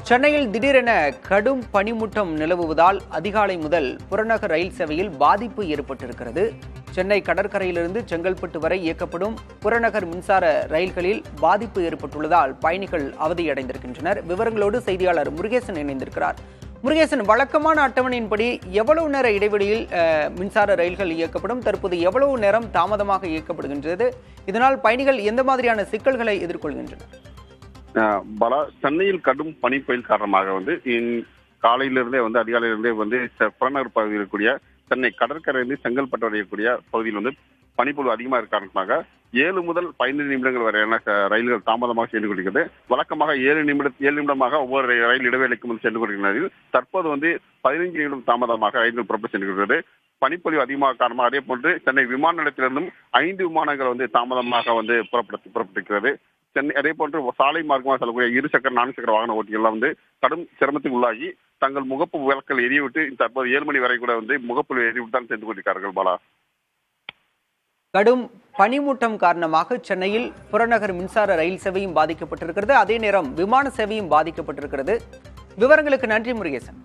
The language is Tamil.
சென்னையில் திடீரென கடும் பனிமூட்டம் நிலவுவதால் அதிகாலை முதல் புறநகர் ரயில் சேவையில் பாதிப்பு ஏற்பட்டிருக்கிறது. சென்னை கடற்கரையிலிருந்து செங்கல்பட்டு வரை இயக்கப்படும் புறநகர் மின்சார ரயில்களில் பாதிப்பு ஏற்பட்டுள்ளதால் பயணிகள் அவதியடைந்திருக்கின்றனர். விவரங்களோடு செய்தியாளர் முருகேசன் இணைந்திருக்கிறார். முருகேசன், வழக்கமான அட்டவணையின்படி எவ்வளவு நேர இடைவெளியில் மின்சார ரயில்கள் இயக்கப்படும்? தற்போது எவ்வளவு நேரம் தாமதமாக இயக்கப்படுகின்றது? இதனால் பயணிகள் எந்த மாதிரியான சிக்கல்களை எதிர்கொள்கின்றனர்? பலா, சென்னையில் கடும் பனி புயல் காரணமாக காலையிலிருந்தே அதிகாலையிலிருந்தே புறநகர் பகுதியில் இருக்கக்கூடிய சென்னை கடற்கரையிலிருந்து செங்கல்பட்டு வரையக்கூடிய பகுதியில் பனிப்பொழிவு அதிகமாக இருக்க காரணமாக 7 முதல் 15 நிமிடங்கள் வரையான ரயில்கள் தாமதமாக சென்று கொண்டிருக்கிறது. வழக்கமாக 7 நிமிடமாக ஒவ்வொரு ரயில் இடைவேளைக்கும் சென்று கொண்டிருக்கிறது. தற்போது 15 நிமிடம் தாமதமாக ரயில்கள் புறப்பட்டு சென்றுகிறது. பனிப்பொழிவு அதிகமாக காரணமாக அதே போன்று சென்னை விமான நிலையத்திலிருந்தும் 5 விமானங்கள் தாமதமாக புறப்பட்டிருக்கிறது. சென்னை அதே போன்று சாலை மார்க்கமாக செல்லக்கூடிய 2 சக்கர 4 சக்கர வாகன ஓட்டிகள் கடும் சிரமத்துக்கு உள்ளாகி தங்கள் முகப்பு விளக்கல் எரியவிட்டு தற்போது 7 மணி வரை கூட முகப்பு எரியவிட்டு தான் சென்று கொண்டிருக்கிறார்கள். பாலா, கடும் பனிமூட்டம் காரணமாக சென்னையில் புறநகர் மின்சார ரயில் சேவையும் பாதிக்கப்பட்டிருக்கிறது. அதே நேரம் விமான சேவையும் பாதிக்கப்பட்டிருக்கிறது. விவரங்களுக்கு நன்றி முருகேசன்.